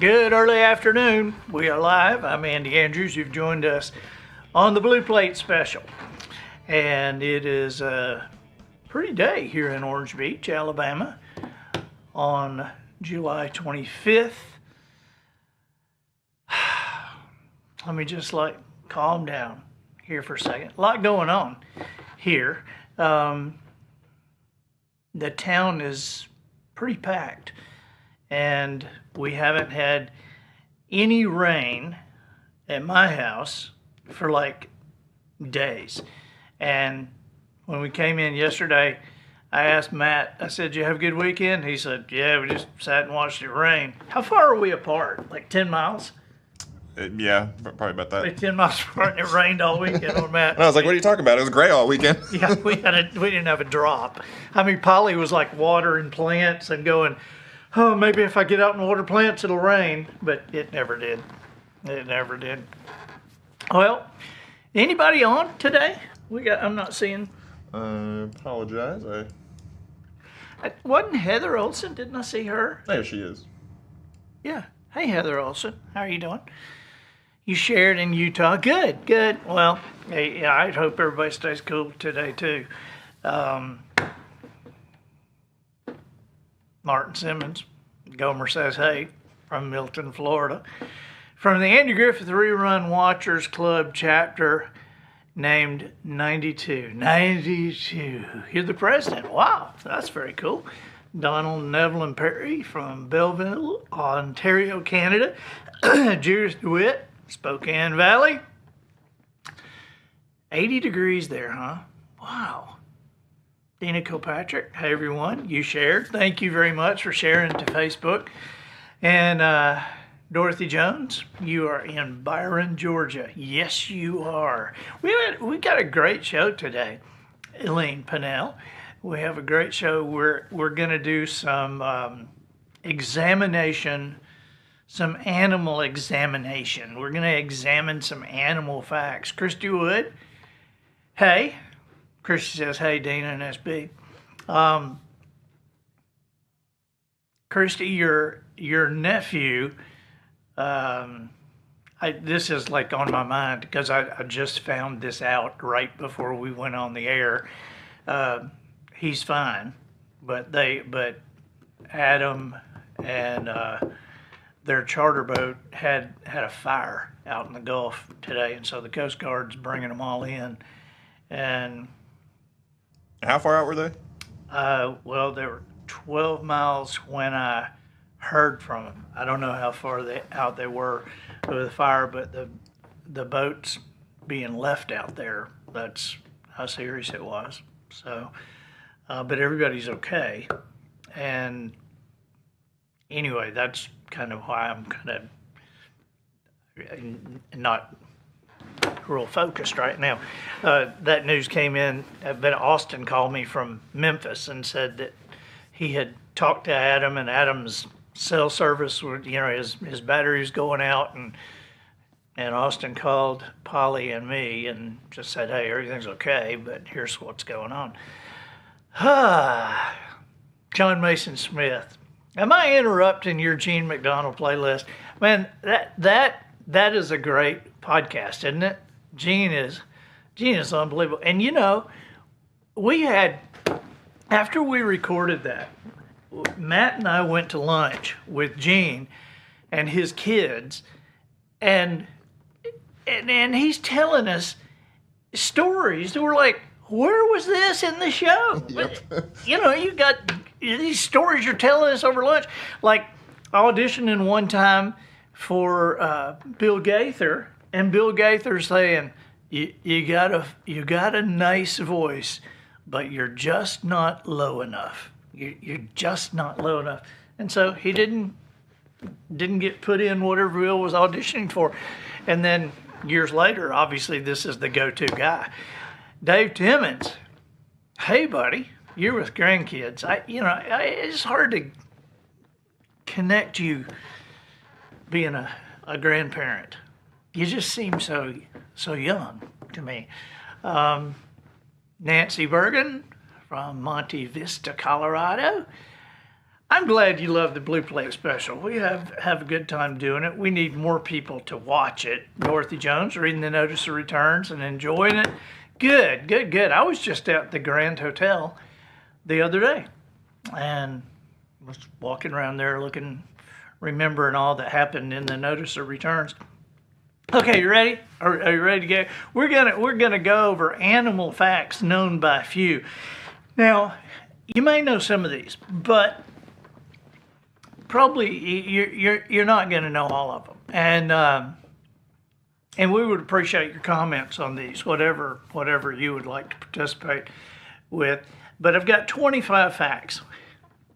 Good early afternoon. We are live. I'm Andy Andrews. You've joined us on the Blue Plate Special. And it is a pretty day here in Orange Beach, Alabama on July 25th. Let me just calm down here for a second. A lot going on here. The town is pretty packed. And we haven't had any rain at my house for days. And when we came in yesterday, I asked Matt, I said, "Did you have a good weekend?" He said, "Yeah, we just sat and watched it rain." How far are we apart? 10 miles? Yeah, probably about that. 10 miles apart, and it rained all weekend on Matt. And I was like, what are you talking about? It was gray all weekend. Yeah, we didn't have a drop. I mean, Polly was watering plants and going, "Oh, maybe if I get out and water plants, it'll rain." But it never did. It never did. Well, anybody on today? I'm not seeing. Apologize. Wasn't Heather Olson? Didn't I see her? There she is. Yeah. Hey, Heather Olson. How are you doing? You shared in Utah. Good, good. Well, yeah, I hope everybody stays cool today, too. Martin Simmons, Gomer says hey, from Milton, Florida. From the Andy Griffith Rerun Watchers Club chapter named 92. 92. You're the president. Wow, that's very cool. Donald Nevlin Perry from Belleville, Ontario, Canada. Judas DeWitt, Spokane Valley. 80 degrees there, huh? Wow. Dina Kilpatrick, hey everyone, you shared. Thank you very much for sharing to Facebook. And Dorothy Jones, you are in Byron, Georgia. Yes, you are. We got a great show today. Elaine Pennell, we have a great show. We're going to do some examination, some animal examination. We're going to examine some animal facts. Christy Wood, hey. Christy says, hey, Dina and SB. Christy, your nephew, this is on my mind because I just found this out right before we went on the air. He's fine, but Adam and their charter boat had a fire out in the Gulf today, and so the Coast Guard's bringing them all in. And how far out were they? Well, they were 12 miles when I heard from them. I don't know how far out they were with the fire, but the boats being left out there, that's how serious it was. So, but everybody's okay. And anyway, that's kind of why I'm kind of not real focused right now. That news came in, but Austin called me from Memphis and said that he had talked to Adam, and Adam's cell service, his battery's going out, and Austin called Polly and me and just said, hey, everything's okay, but here's what's going on. John Mason Smith. Am I interrupting your Gene McDonald playlist? Man, that is a great podcast, isn't it? Gene is unbelievable. And we had, after we recorded that, Matt and I went to lunch with Gene and his kids, and he's telling us stories that were like, where was this in the show? Yep. You got these stories you're telling us over lunch. Like auditioning one time for Bill Gaither, and Bill Gaither saying, you got a nice voice, but you're just not low enough. You're just not low enough. And so he didn't get put in whatever Bill was auditioning for. And then years later, obviously this is the go-to guy. Dave Timmons, hey buddy, you're with grandkids. It's hard to connect you being a grandparent. You just seem so young to me. Nancy Bergen from Monte Vista, Colorado. I'm glad you love the Blue Plate special. We have a good time doing it. We need more people to watch it. Dorothy Jones reading the Notice of Returns and enjoying it. Good, good, good. I was just at the Grand Hotel the other day and was walking around there looking, remembering all that happened in the Notice of Returns. Okay, you ready? Are you ready to go? We're gonna go over animal facts known by few. Now, you may know some of these, but probably you're not going to know all of them, and we would appreciate your comments on these, whatever you would like to participate with. But I've got 25 facts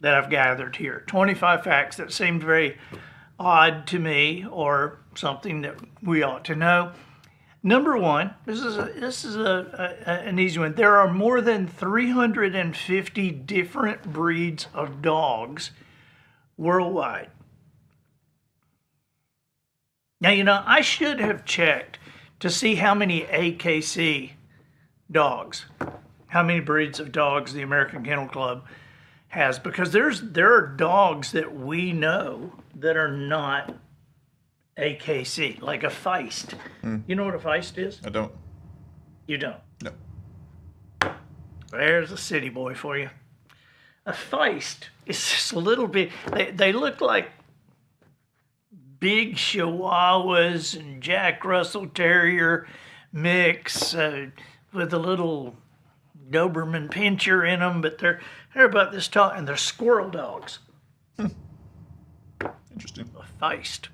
that I've gathered here. 25 facts that seemed very odd to me or something that we ought to know. Number one, this is an easy one. There are more than 350 different breeds of dogs worldwide. Now, I should have checked to see how many AKC dogs, how many breeds of dogs the American Kennel Club has, because there are dogs that we know that are not AKC, like a Feist. You know what a Feist is? I don't. You don't? No. There's a city boy for you. A Feist is just a little bit, they look like big Chihuahuas and Jack Russell Terrier mix with a little Doberman Pinscher in them, but they're about this tall, and they're squirrel dogs. Interesting. A Feist.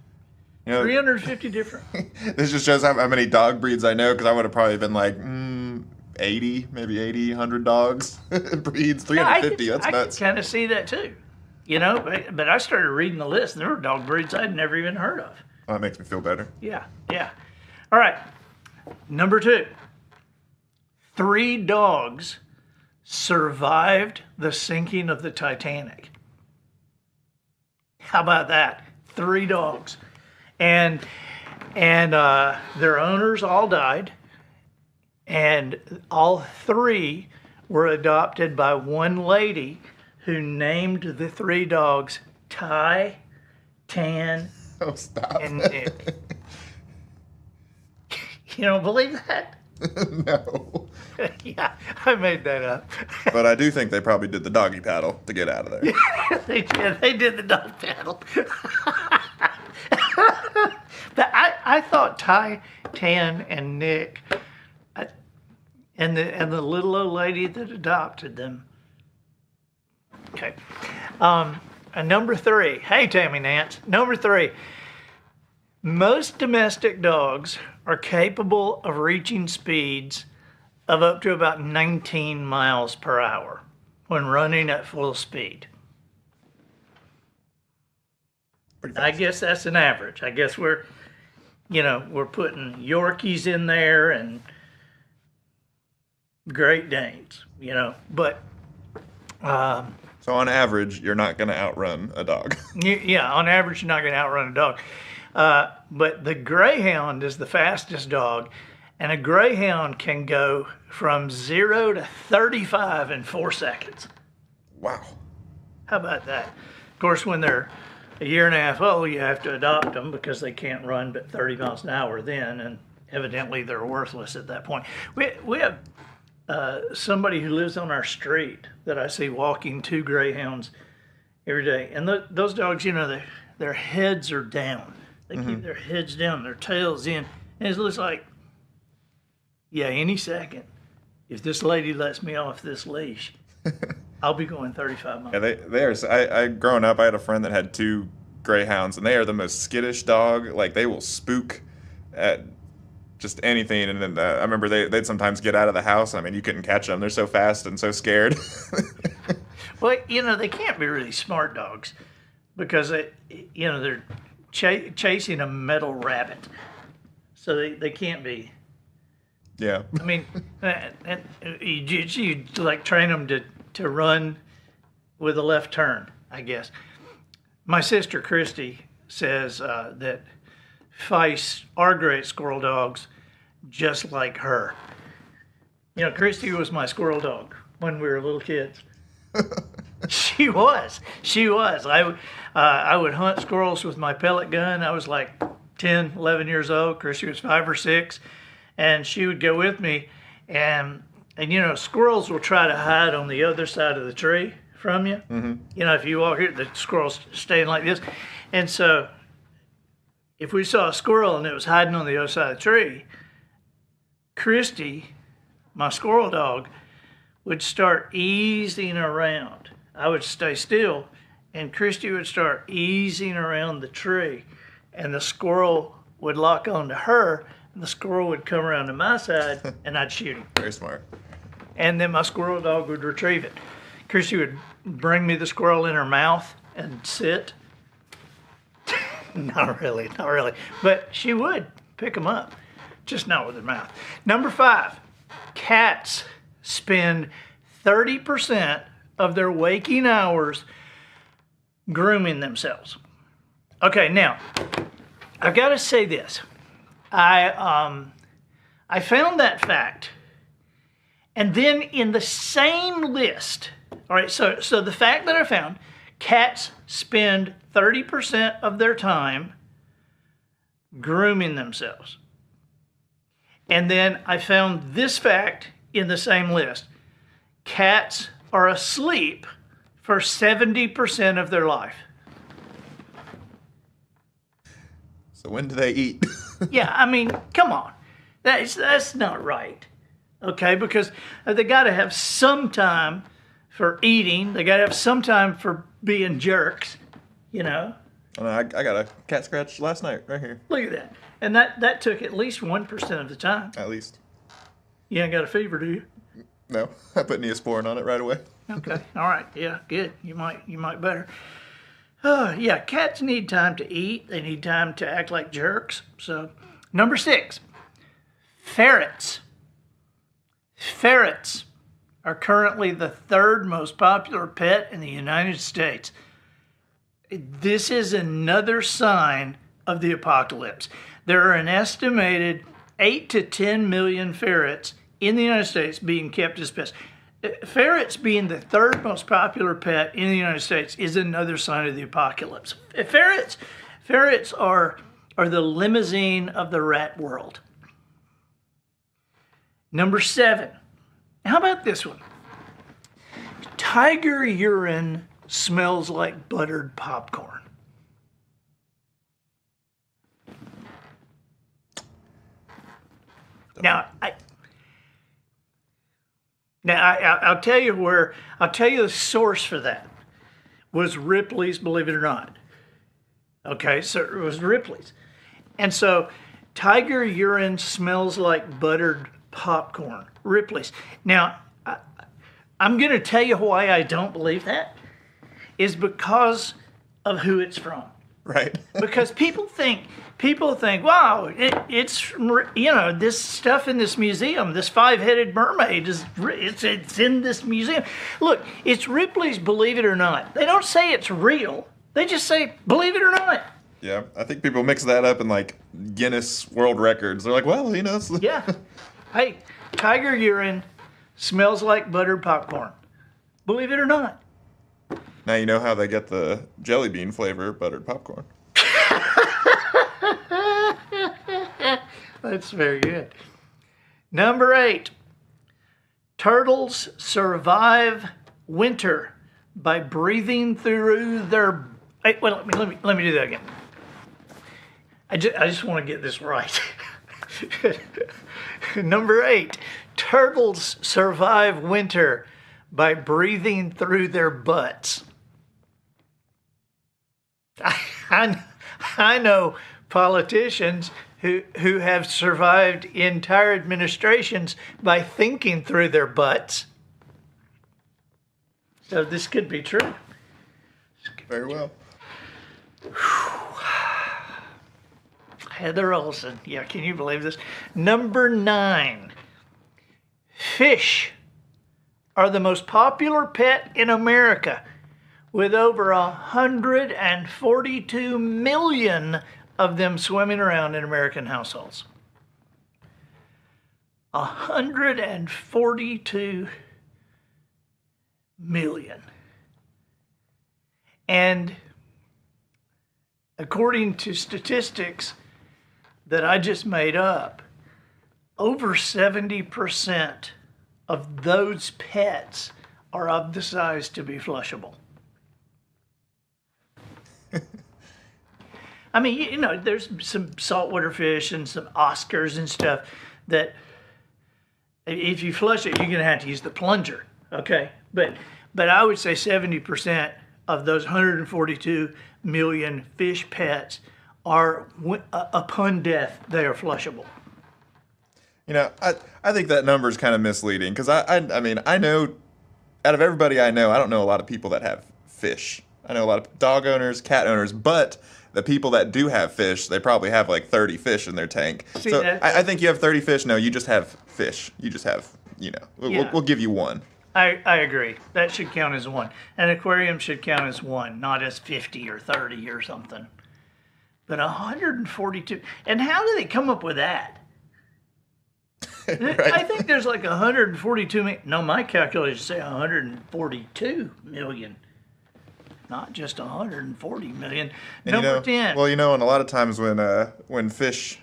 You know, 350 different. This just shows how many dog breeds I know, because I would have probably been like 80, maybe 80, 100 dogs. Breeds, 350, that's nuts. I can kind of see that too. You know, but I started reading the list, and there were dog breeds I'd never even heard of. Oh, that makes me feel better. Yeah, yeah. All right, number 2. 3 dogs survived the sinking of the Titanic. How about that? 3 dogs. And their owners all died, and all 3 were adopted by one lady who named the 3 dogs Ty, Tan, and Nick. You don't believe that? No. Yeah, I made that up. But I do think they probably did the doggy paddle to get out of there. They did the dog paddle. But I thought Ty, Tan, and Nick, and the little old lady that adopted them. Okay. And number 3. Hey, Tammy Nance. Number 3. Most domestic dogs are capable of reaching speeds of up to about 19 miles per hour when running at full speed. I guess that's an average. I guess we're putting Yorkies in there and Great Danes, but so on average, you're not going to outrun a dog. Yeah, on average, you're not going to outrun a dog. But the Greyhound is the fastest dog, and a Greyhound can go from 0 to 35 in 4 seconds. Wow. How about that? Of course, when they're a year and a half old, you have to adopt them because they can't run but 30 miles an hour then, and evidently they're worthless at that point. We have somebody who lives on our street that I see walking 2 Greyhounds every day, and those dogs, their heads are down. They keep their heads down, their tails in, and it looks like, yeah, any second, if this lady lets me off this leash, I'll be going 35 miles. Yeah, they are. I growing up, I had a friend that had 2 Greyhounds, and they are the most skittish dog. Like, they will spook at just anything. And then I remember they'd sometimes get out of the house. I mean, you couldn't catch them. They're so fast and so scared. Well, they can't be really smart dogs because they're chasing a metal rabbit, so they can't be. Yeah. I mean, you like train them to run with a left turn, I guess. My sister Christy says that Feists are great squirrel dogs, just like her. Christy was my squirrel dog when we were little kids. She was. She was. I would hunt squirrels with my pellet gun. I was like 10, 11 years old. Chrissy was 5 or 6. And she would go with me. And you know, squirrels will try to hide on the other side of the tree from you. You know, if you walk here, the squirrel's staying like this. And so if we saw a squirrel and it was hiding on the other side of the tree, Christy, my squirrel dog, would start easing around. I would stay still, and Christy would start easing around the tree, and the squirrel would lock onto her, and the squirrel would come around to my side, and I'd shoot him. Very smart. And then my squirrel dog would retrieve it. Christy would bring me the squirrel in her mouth and sit. Not really, not really. But she would pick them up, just not with her mouth. Number 5, cats spend 30% of their waking hours grooming themselves. Okay, now, I've got to say this. I found that fact, and then in the same list, all right, so the fact that I found, cats spend 30% of their time grooming themselves. And then I found this fact in the same list. Cats are asleep for 70% of their life. So when do they eat? Yeah, I mean, come on. That's not right. Okay, because they got to have some time for eating. They got to have some time for being jerks, you know. Oh, no, I got a cat scratch last night right here. Look at that. And that took at least 1% of the time. At least. You ain't got a fever, do you? No, I put Neosporin on it right away. Okay, all right, yeah, good. You might better. Yeah, cats need time to eat. They need time to act like jerks. So, number 6, ferrets. Ferrets are currently the 3rd most popular pet in the United States. This is another sign of the apocalypse. There are an estimated 8 to 10 million ferrets in the United States being kept as pets. Ferrets being the 3rd most popular pet in the United States is another sign of the apocalypse. Ferrets are the limousine of the rat world. Number 7. How about this one? Tiger urine smells like buttered popcorn. Now, I'll tell you the source for that was Ripley's, believe it or not. Okay, so it was Ripley's. And so tiger urine smells like buttered popcorn. Ripley's. Now, I'm going to tell you why I don't believe that is because of who it's from. Right. Because people think, wow, it's you know, this stuff in this museum, this 5-headed mermaid it's in this museum. Look, it's Ripley's, believe it or not. They don't say it's real. They just say, believe it or not. Yeah, I think people mix that up in like Guinness World Records. They're like, well, you know. Yeah. Hey, tiger urine smells like buttered popcorn. Believe it or not. Now you know how they get the jelly bean flavor buttered popcorn. That's very good. Number 8. Turtles survive winter by breathing through their... Hey, well, let me do that again. I just want to get this right. Number 8. Turtles survive winter by breathing through their butts. I know politicians who have survived entire administrations by thinking through their butts. So this could be true. Very well. Heather Olsen. Yeah, can you believe this? Number 9. Fish are the most popular pet in America, with over 142 million of them swimming around in American households. 142 million. And according to statistics that I just made up, over 70% of those pets are of the size to be flushable. I mean, you know, there's some saltwater fish and some Oscars and stuff that if you flush it, you're going to have to use the plunger, okay? But I would say 70% of those 142 million fish pets are, upon death, they are flushable. You know, I think that number is kind of misleading because I mean, I know, out of everybody I know, I don't know a lot of people that have fish. I know a lot of dog owners, cat owners, but the people that do have fish, they probably have like 30 fish in their tank. See, so I think you have 30 fish. No, you just have fish. You just have, you know, Yeah. we'll give you one. I agree. That should count as one. An aquarium should count as one, not as 50 or 30 or something. But 142. And how do they come up with that? Right. I think there's like 142 million. No, my calculations say 142 million. Not just 140 million. And Number 10. Well, you know, and a lot of times when fish,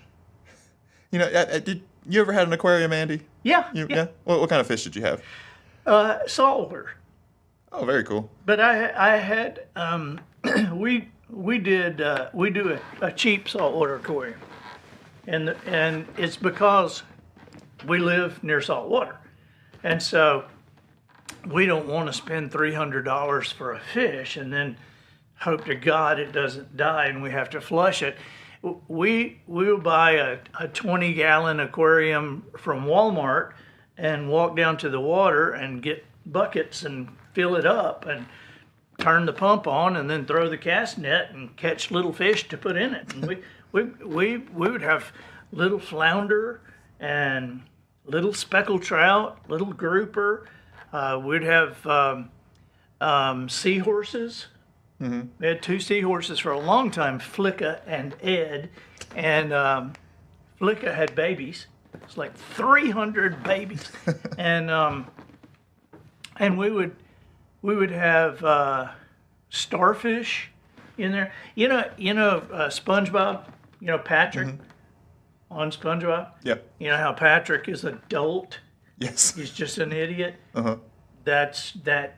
you know, did you ever had an aquarium, Andy? Yeah. Yeah. What kind of fish did you have? Saltwater. Oh, very cool. But I had we do a cheap saltwater aquarium, and it's because we live near salt water, and so we don't want to spend $300 for a fish and then hope to God it doesn't die and we have to flush it. We will buy a 20-gallon aquarium from Walmart and walk down to the water and get buckets and fill it up and turn the pump on and then throw the cast net and catch little fish to put in it. And we would have little flounder and little speckled trout, little grouper. We'd have seahorses. Mm-hmm. We had 2 seahorses for a long time, Flicka and Ed. And Flicka had babies. It's like 300 babies. and we would have starfish in there. You know, SpongeBob. You know Patrick on SpongeBob. Yeah. You know how Patrick is an adult. Yes. He's just an idiot. Uh-huh. That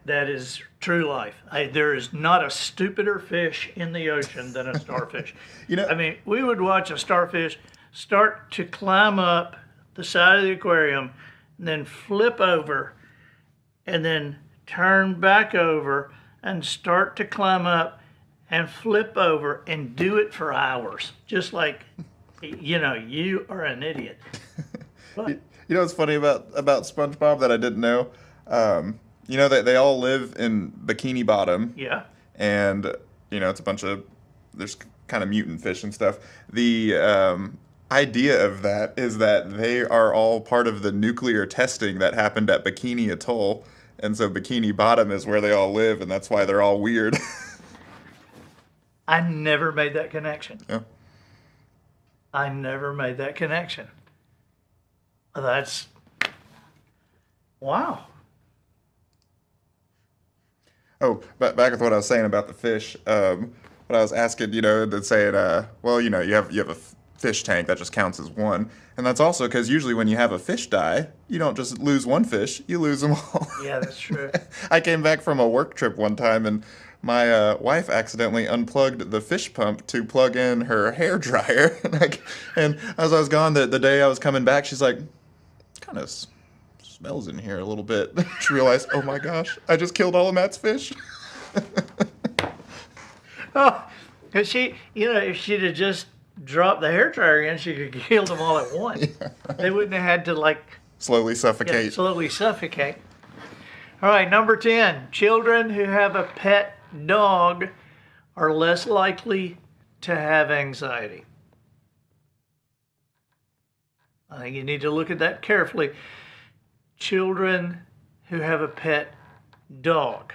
is true life. There is not a stupider fish in the ocean than a starfish. You know, I mean, we would watch a starfish start to climb up the side of the aquarium, and then flip over, and then turn back over, and start to climb up, and flip over, and do it for hours. Just like, you know, you are an idiot. But, you know what's funny about SpongeBob that I didn't know? You know that they all live in Bikini Bottom. yeah. And you know it's a bunch of there's kind of mutant fish and stuff. The idea of that is that they are all part of the nuclear testing that happened at Bikini Atoll, and so Bikini Bottom is where they all live, and that's why they're all weird. I never made that connection. Yeah. I never made that connection. That's wow. Oh, but back with what I was saying about the fish. What I was asking, you know, they'd saying, well, you know, you have a fish tank that just counts as one, and that's also because usually when you have a fish die, you don't just lose one fish, you lose them all. Yeah, that's true. I came back from a work trip one time, and my wife accidentally unplugged the fish pump to plug in her hair dryer, and as I was gone, the day I was coming back, she's like, kind of smells in here a little bit. She realized, oh my gosh, I just killed all of Matt's fish. Oh, because she, you know, if she'd have just dropped the hair dryer in, she could have killed them all at once. Yeah, right. They wouldn't have had to, like, slowly suffocate. Slowly suffocate. All right, number 10. Children who have a pet dog are less likely to have anxiety. I think you need to look at that carefully. Children who have a pet dog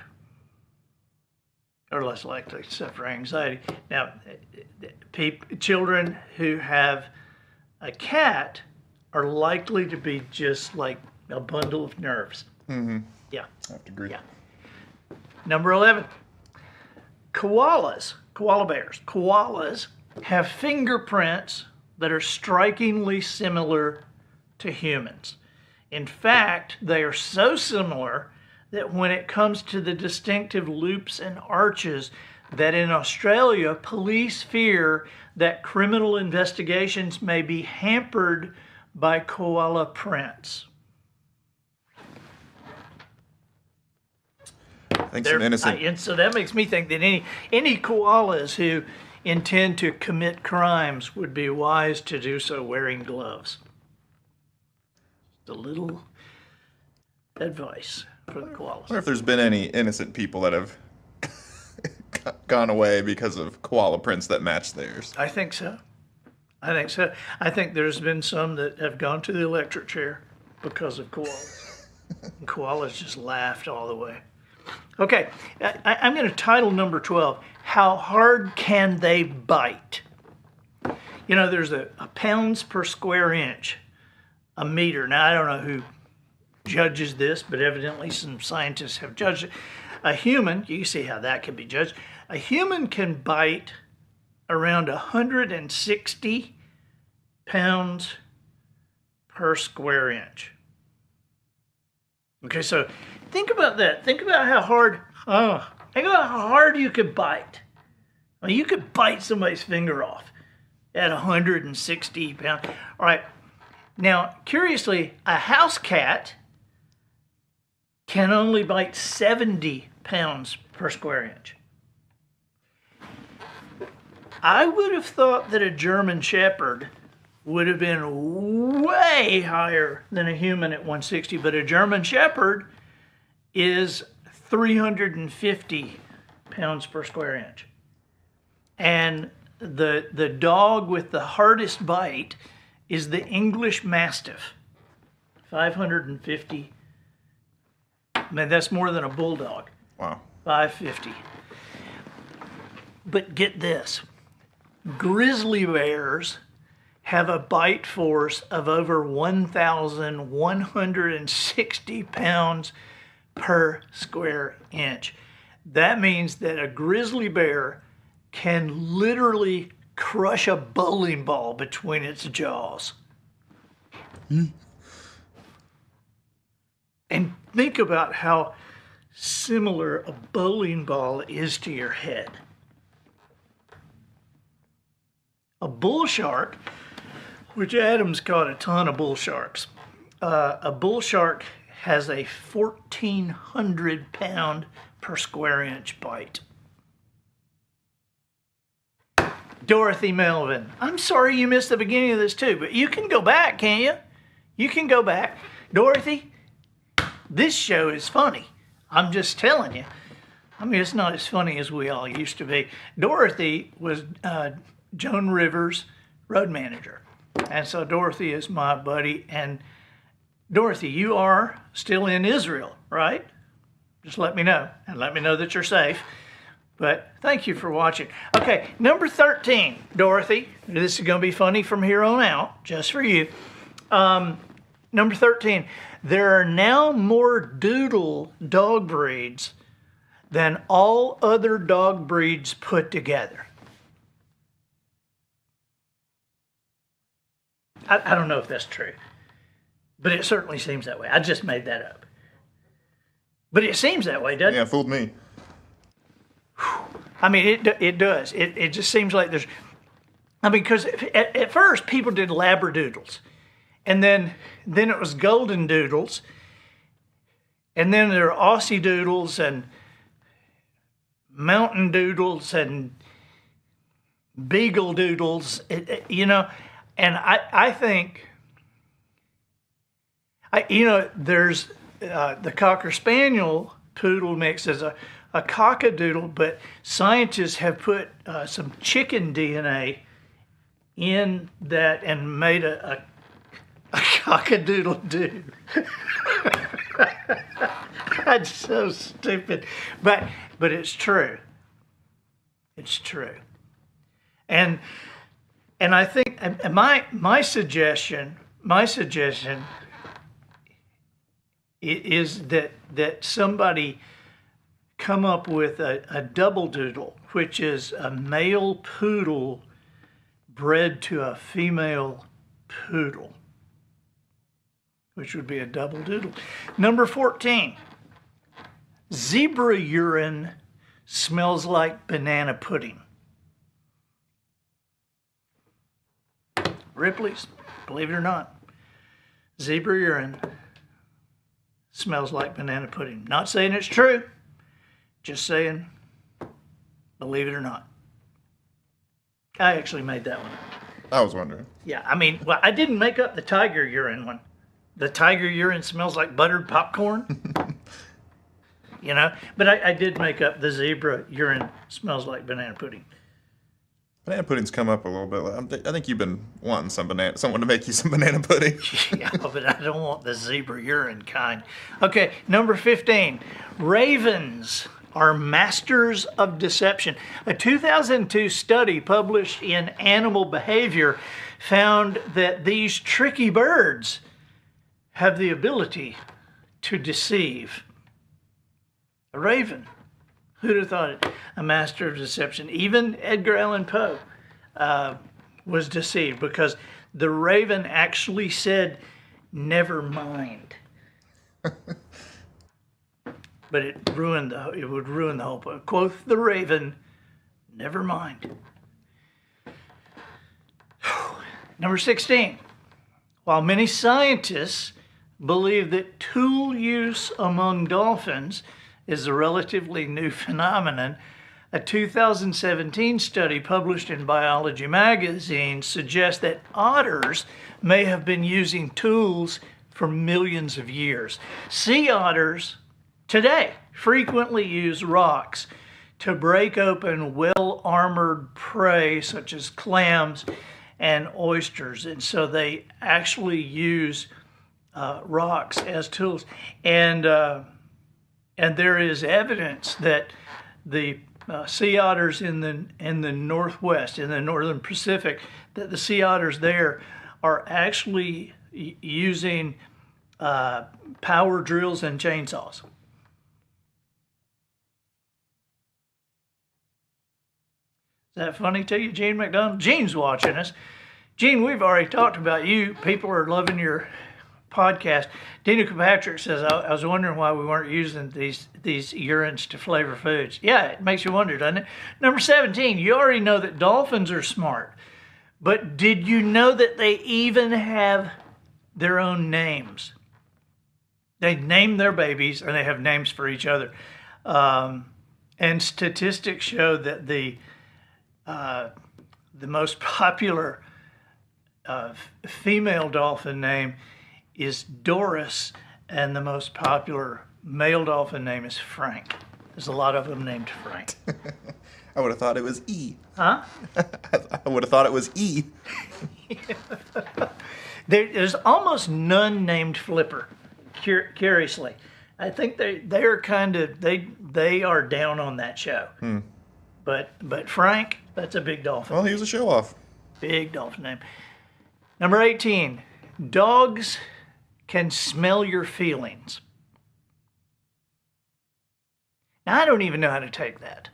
are less likely to suffer anxiety. Now, children who have a cat are likely to be just like a bundle of nerves. Mm-hmm. Yeah. I have to agree. Yeah. Number 11. koala bears have fingerprints that are strikingly similar to humans. In fact, they are so similar that when it comes to the distinctive loops and arches, that in Australia, police fear that criminal investigations may be hampered by koala prints. I think some innocent. And so that makes me think that any koalas who intend to commit crimes would be wise to do so wearing gloves. Just a little advice for the koalas. I wonder if there's been any innocent people that have gone away because of koala prints that match theirs. I think so. I think there's been some that have gone to the electric chair because of koalas. And koalas just laughed all the way. Okay, I'm going to title number 12, How Hard Can They Bite? You know, there's a pounds per square inch, a meter. Now, I don't know who judges this, but evidently some scientists have judged it. A human, you see how that can be judged. A human can bite around 160 pounds per square inch. Okay, so think about that. Think about how hard you could bite. I mean, you could bite somebody's finger off at 160 pounds. All right. Now, curiously, a house cat can only bite 70 pounds per square inch. I would have thought that a German Shepherd would have been way higher than a human at 160, but a German Shepherd is 350 pounds per square inch. And the dog with the hardest bite is the English Mastiff, 550. Man, that's more than a bulldog. Wow. 550. But get this, grizzly bears have a bite force of over 1,160 pounds per square inch. That means that a grizzly bear can literally crush a bowling ball between its jaws. And think about how similar a bowling ball is to your head. A bull shark, which Adam's caught a ton of bull sharks. A bull shark has a 1,400 pound per square inch bite. Dorothy Melvin, I'm sorry you missed the beginning of this too, but you can go back, can't you? You can go back. Dorothy, this show is funny. I'm just telling you. I mean, it's not as funny as we all used to be. Dorothy was Joan Rivers' road manager. And so Dorothy is my buddy. And Dorothy, you are still in Israel, right? Just let me know. And let me know that you're safe. But thank you for watching. Okay, number 13, Dorothy. This is going to be funny from here on out, just for you. Number 13, there are now more doodle dog breeds than all other dog breeds put together. I don't know if that's true, but it certainly seems that way. I just made that up. But it seems that way, doesn't it? Yeah, fooled me. I mean, it does. It just seems like there's... I mean, because at first people did Labradoodles. And then it was Golden Doodles. And then there are Aussie Doodles and Mountain Doodles and Beagle Doodles, you know. And I think, there's the Cocker Spaniel Poodle mix as a cockadoodle, but scientists have put some chicken DNA in that and made a cockadoodle do. That's so stupid, but it's true. It's true, and I think my suggestion is that somebody come up with a double doodle, which is a male poodle bred to a female poodle, which would be a double doodle. Number 14, zebra urine smells like banana pudding. Ripley's, believe it or not, zebra urine smells like banana pudding. Not saying it's true, just saying, believe it or not. I actually made that one. I was wondering. Yeah, I mean, well, I didn't make up the tiger urine one. The tiger urine smells like buttered popcorn. You know, but I did make up the zebra urine smells like banana pudding. Banana pudding's come up a little bit. I think you've been wanting someone to make you some banana pudding. Yeah, but I don't want the zebra urine kind. Okay, number 15. Ravens are masters of deception. A 2002 study published in Animal Behavior found that these tricky birds have the ability to deceive. A raven. Who'd have thought it? A master of deception. Even Edgar Allan Poe was deceived because the raven actually said, "Never mind." But it would ruin the whole poem. Quoth the raven, "Never mind." Number 16. While many scientists believe that tool use among dolphins is a relatively new phenomenon, a 2017 study published in Biology magazine suggests that otters may have been using tools for millions of years. Sea otters today frequently use rocks to break open well-armored prey such as clams and oysters, and so they actually use rocks as tools. And there is evidence that the sea otters in the Northwest, in the Northern Pacific, that the sea otters there are actually using power drills and chainsaws. Is that funny to you, Gene McDonald? Gene's watching us. Gene, we've already talked about you. People are loving your podcast. Dina Kirkpatrick says, I was wondering why we weren't using these urines to flavor foods. Yeah, it makes you wonder, doesn't it? Number 17, you already know that dolphins are smart. But did you know that they even have their own names? They name their babies and they have names for each other. And statistics show that the most popular female dolphin name is Doris, and the most popular male dolphin name is Frank. There's a lot of them named Frank. I would have thought it was E. Huh? I would have thought it was E. There's almost none named Flipper, curiously. I think they are down on that show. But Frank, that's a big dolphin. Well, he was a show-off. Big dolphin name. Number 18, dogs can smell your feelings. Now, I don't even know how to take that.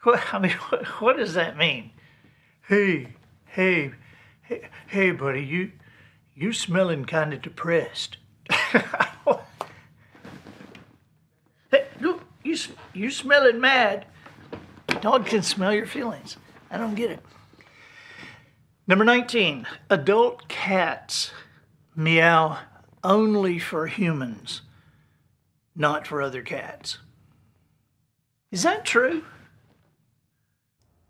What does that mean? Hey, buddy, you smelling kind of depressed. Hey, look, you smelling mad. Dog can smell your feelings. I don't get it. Number 19, adult cats meow only for humans, not for other cats. Is that true?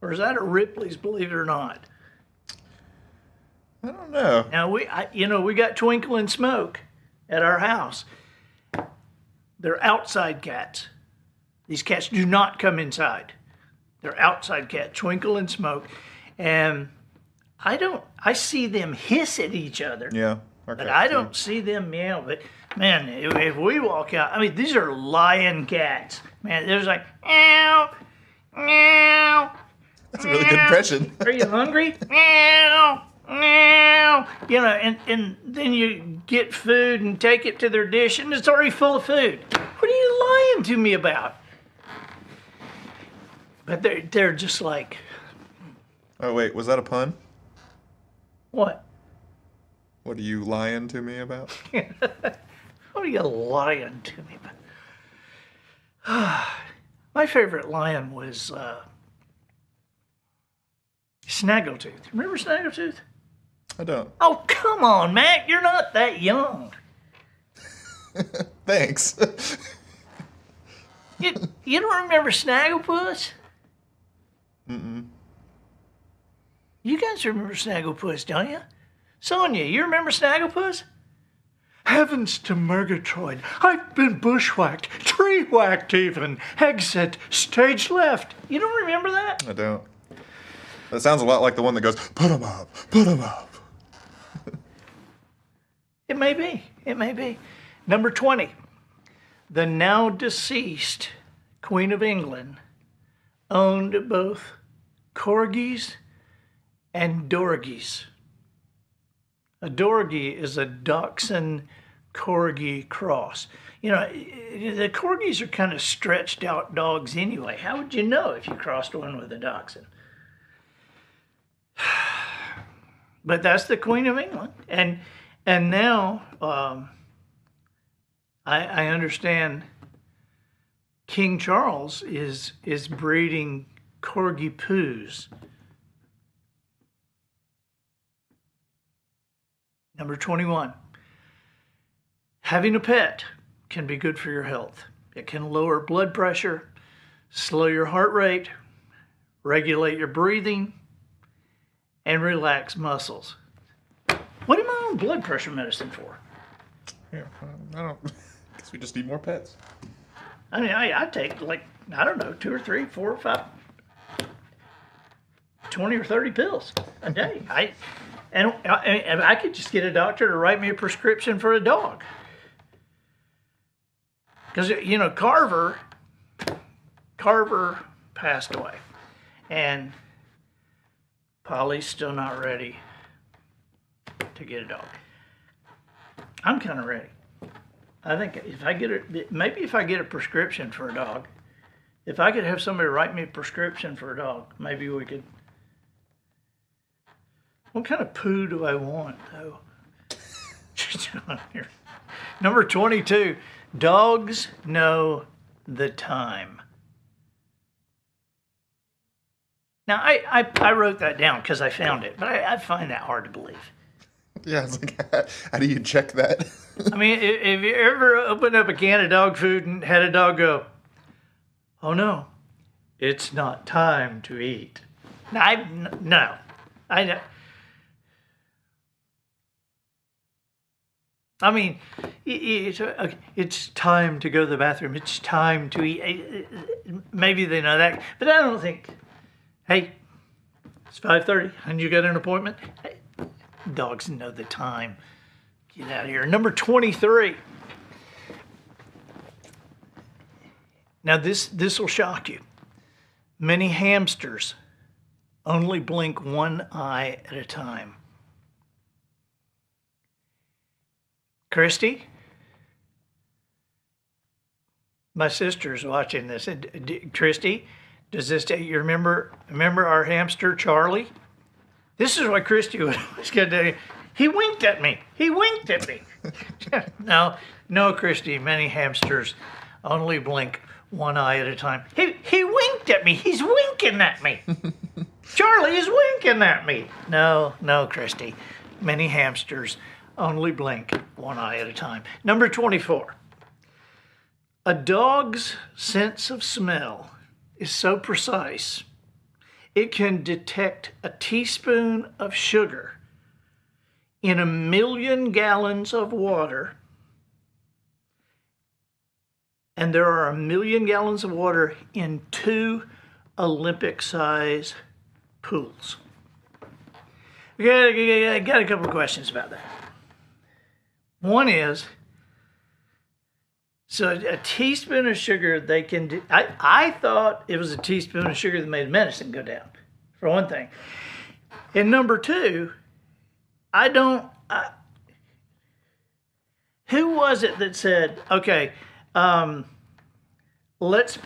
Or is that a Ripley's, believe it or not? I don't know. Now, we got Twinkle and Smoke at our house. They're outside cats. These cats do not come inside. They're outside cats, Twinkle and Smoke. And I see them hiss at each other. Yeah. But I don't see them meow. But man, if we walk out, I mean, these are lion cats. Man, there's like, meow, meow. That's a really good impression. Are you hungry? Meow, meow. And then you get food and take it to their dish, and it's already full of food. lying to me about? But they're just like, Oh, wait, was that a pun? what? What are you lying to me about? What are you lying to me about? My favorite lion was Snaggletooth. Remember Snaggletooth? I don't. Oh, come on, Matt. You're not that young. Thanks. You don't remember Snagglepuss? Mm-mm. You guys remember Snagglepuss, don't you? Sonia, you remember Snagglepuss? Heavens to Murgatroyd. I've been bushwhacked, tree-whacked even, exit, stage left. You don't remember that? I don't. That sounds a lot like the one that goes, put 'em up, put 'em up. It may be. It may be. Number 20. The now deceased Queen of England owned both corgis and dorgies. A dorgie is a dachshund corgi cross. You know, the corgis are kind of stretched out dogs anyway. How would you know if you crossed one with a dachshund? But that's the Queen of England. And now I understand King Charles is breeding corgi poos. Number 21. Having a pet can be good for your health. It can lower blood pressure, slow your heart rate, regulate your breathing, and relax muscles. What am I on blood pressure medicine for? Yeah, I don't. Guess we just need more pets. I mean, I take like, I don't know, 2 or 3, 4 or 5, 20 or 30 pills a day. And I could just get a doctor to write me a prescription for a dog. Because, you know, Carver passed away. And Polly's still not ready to get a dog. I'm kind of ready. I think if I get a prescription for a dog, if I could have somebody write me a prescription for a dog, maybe we could. What kind of poo do I want, though? Number 22, dogs know the time. Now, I wrote that down because I found it, but I find that hard to believe. Yeah, it's like, how do you check that? I mean, if you ever opened up a can of dog food and had a dog go, oh no, it's not time to eat. No. I mean, it's time to go to the bathroom. It's time to eat. Maybe they know that, but I don't think, hey, it's 5:30 and you got an appointment. Hey, dogs know the time. Get out of here. Number 23. Now this will shock you. Many hamsters only blink one eye at a time. Christy, my sister's watching this. Christy, does this? You remember our hamster Charlie? This is what Christy was going to do. He winked at me. No, Christy. Many hamsters only blink one eye at a time. He winked at me. He's winking at me. Charlie is winking at me. No, Christy. Many hamsters only blink one eye at a time. Number 24. A dog's sense of smell is so precise, it can detect a teaspoon of sugar in 1 million gallons of water, and there are 1 million gallons of water in 2 Olympic-size pools. I got a couple of questions about that. One is, so a teaspoon of sugar they can do. I thought it was a teaspoon of sugar that made medicine go down, for one thing. And number 2, who was it that said, okay, let's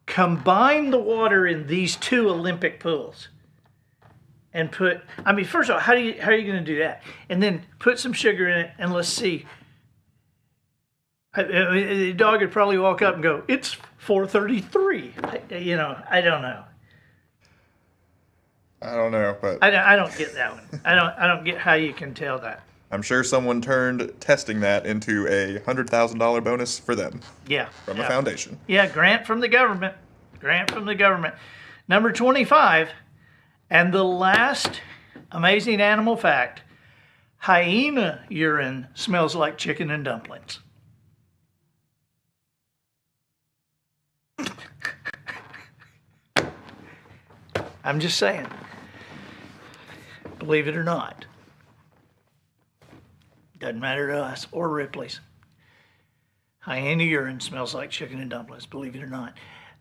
combine the water in these two Olympic pools. And first of all, how are you going to do that? And then put some sugar in it, and let's see. The dog would probably walk up and go, "It's 4:33." I don't know. I don't know, but I don't get that one. I don't get how you can tell that. I'm sure someone turned testing that into a $100,000 bonus for them. Yeah. From a foundation. Yeah, grant from the government. Grant from the government. Number 25, and the last amazing animal fact: hyena urine smells like chicken and dumplings. I'm just saying. Believe it or not. Doesn't matter to us or Ripley's. Hyena urine smells like chicken and dumplings, believe it or not.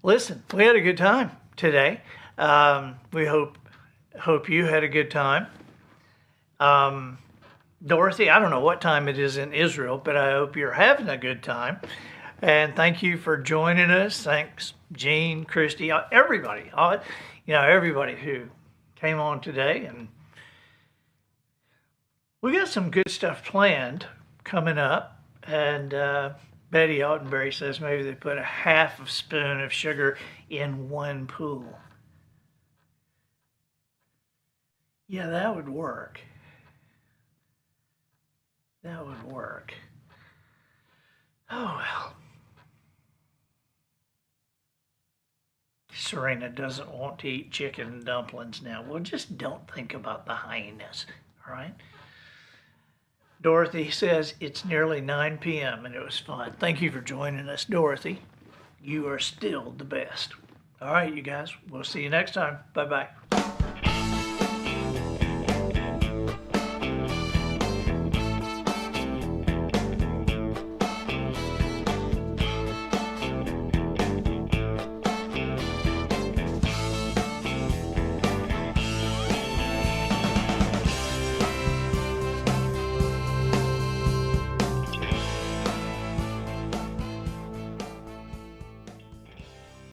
Listen, we had a good time today. We hope you had a good time. Dorothy, I don't know what time it is in Israel, but I hope you're having a good time. And thank you for joining us. Thanks, Gene, Christy, everybody. Everybody who came on today. And we got some good stuff planned coming up. And Betty Altenberry says maybe they put a half a spoon of sugar in one pool. Yeah, that would work. That would work. Oh, well. Serena doesn't want to eat chicken and dumplings now. Well, just don't think about the hyenas, all right? Dorothy says it's nearly 9 p.m. and it was fun. Thank you for joining us, Dorothy. You are still the best. All right, you guys. We'll see you next time. Bye-bye.